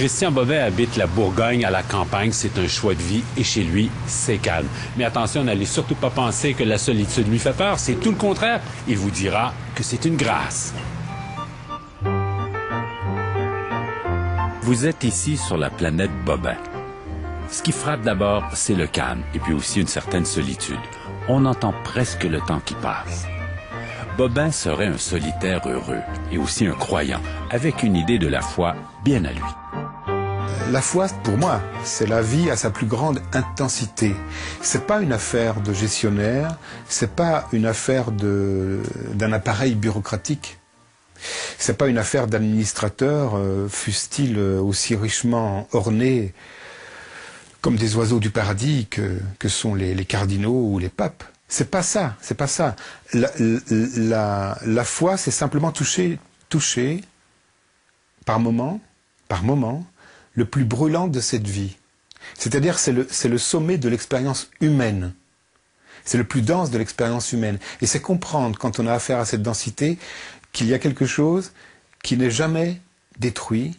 Christian Bovet habite la Bourgogne à la campagne, c'est un choix de vie et chez lui, c'est calme. Mais attention, n'allez surtout pas penser que la solitude lui fait peur, c'est tout le contraire. Il vous dira que c'est une grâce. Vous êtes ici sur la planète Bobin. Ce qui frappe d'abord, c'est le calme et puis aussi une certaine solitude. On entend presque le temps qui passe. Bobin serait un solitaire heureux et aussi un croyant, avec une idée de la foi bien à lui. La foi, pour moi, c'est la vie à sa plus grande intensité. C'est pas une affaire de gestionnaire, c'est pas une affaire d'un appareil bureaucratique. C'est pas une affaire d'administrateur, fussent-ils aussi richement ornés comme des oiseaux du paradis que sont les cardinaux ou les papes. C'est pas ça, c'est pas ça. La foi, c'est simplement toucher par moment, le plus brûlant de cette vie. C'est-à-dire, c'est le sommet de l'expérience humaine. C'est le plus dense de l'expérience humaine. Et c'est comprendre, quand on a affaire à cette densité, qu'il y a quelque chose qui n'est jamais détruit,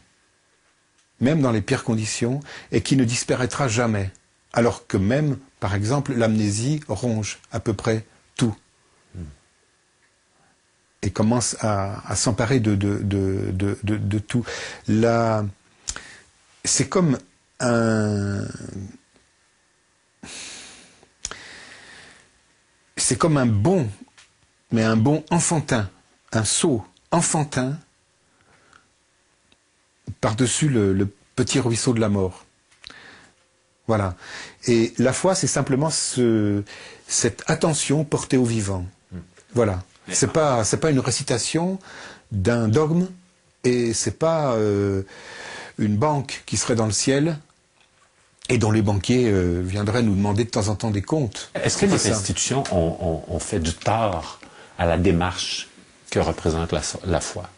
même dans les pires conditions, et qui ne disparaîtra jamais. Alors que même, par exemple, l'amnésie ronge à peu près tout. Et commence à s'emparer de tout. C'est comme un bond, mais un bond enfantin, un saut enfantin par-dessus le petit ruisseau de la mort. Voilà. Et la foi, c'est simplement cette attention portée au vivant. Voilà. C'est pas une récitation d'un dogme et c'est pas une banque qui serait dans le ciel et dont les banquiers viendraient nous demander de temps en temps des comptes. Est-ce que les institutions ont fait du tort à la démarche que représente la foi?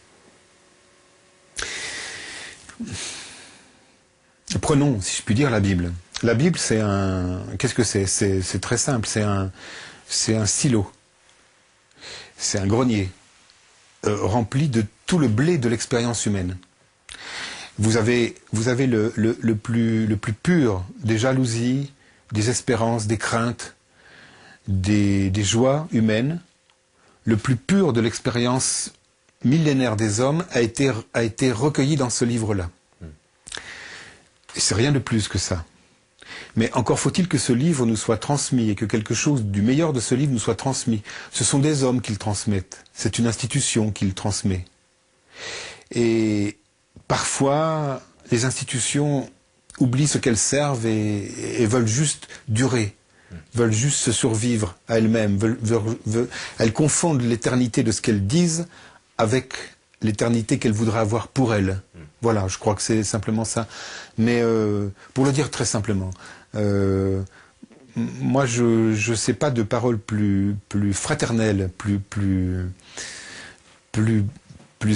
Prenons, si je puis dire, la Bible. La Bible, c'est un... Qu'est-ce que c'est? C'est très simple. C'est un silo. C'est un grenier rempli de tout le blé de l'expérience humaine. Vous avez le plus pur des jalousies, des espérances, des craintes, des joies humaines. Le plus pur de l'expérience millénaire des hommes a été recueilli dans ce livre-là. Et c'est rien de plus que ça. Mais encore faut-il que ce livre nous soit transmis et que quelque chose du meilleur de ce livre nous soit transmis. Ce sont des hommes qui le transmettent. C'est une institution qui le transmet. Et parfois, les institutions oublient ce qu'elles servent et veulent juste durer, veulent juste se survivre à elles-mêmes. Elles confondent l'éternité de ce qu'elles disent avec l'éternité qu'elles voudraient avoir pour elles. Voilà, je crois que c'est simplement ça. Mais pour le dire très simplement, moi je sais pas de paroles plus fraternelles, plus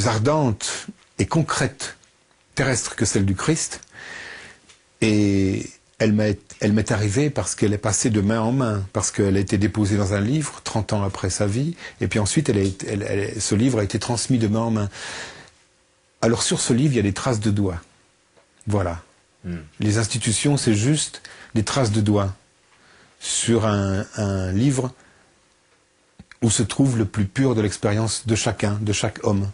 ardentes et concrètes, terrestres que celle du Christ. Et elle m'est arrivée parce qu'elle est passée de main en main, parce qu'elle a été déposée dans un livre 30 ans après sa vie, et puis ensuite ce livre a été transmis de main en main. Alors sur ce livre, il y a des traces de doigts. Voilà. Les institutions, c'est juste des traces de doigts sur un livre où se trouve le plus pur de l'expérience de chacun, de chaque homme.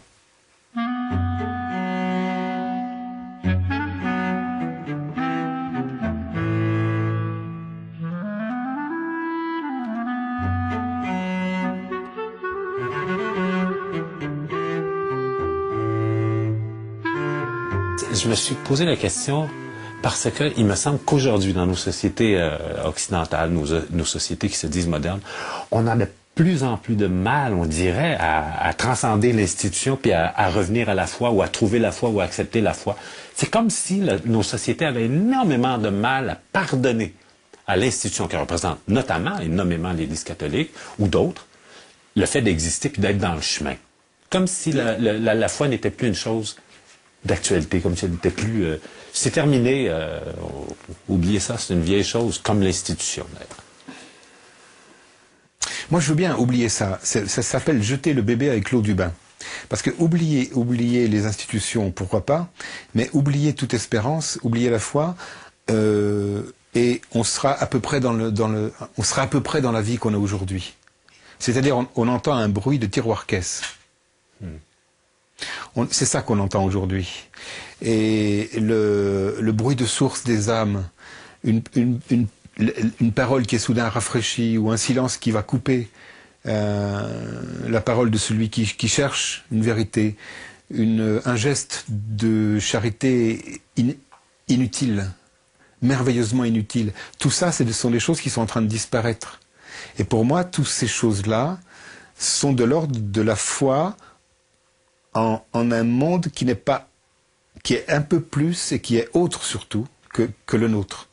Je me suis posé la question parce que il me semble qu'aujourd'hui, dans nos sociétés occidentales, nos sociétés qui se disent modernes, on a de plus en plus de mal, on dirait, à transcender l'institution puis à revenir à la foi ou à trouver la foi ou à accepter la foi. C'est comme si nos sociétés avaient énormément de mal à pardonner à l'institution qui représente notamment et nommément l'Église catholique ou d'autres, le fait d'exister puis d'être dans le chemin. Comme si la foi n'était plus une chose d'actualité, comme si elle n'était plus... c'est terminé, oubliez ça, c'est une vieille chose, comme l'institution d'ailleurs. Moi je veux bien oublier ça, ça s'appelle jeter le bébé avec l'eau du bain. Parce que oublier les institutions, pourquoi pas, mais oublier toute espérance, oublier la foi, et on sera à peu près on sera à peu près dans la vie qu'on a aujourd'hui. C'est-à-dire, on entend un bruit de tiroir-caisse. C'est ça qu'on entend aujourd'hui. Et le bruit de source des âmes, une parole qui est soudain rafraîchie, ou un silence qui va couper la parole de celui qui cherche une vérité, un geste de charité inutile, merveilleusement inutile. Tout ça, ce sont des choses qui sont en train de disparaître. Et pour moi, toutes ces choses-là sont de l'ordre de la foi en un monde qui est un peu plus et qui est autre surtout que le nôtre.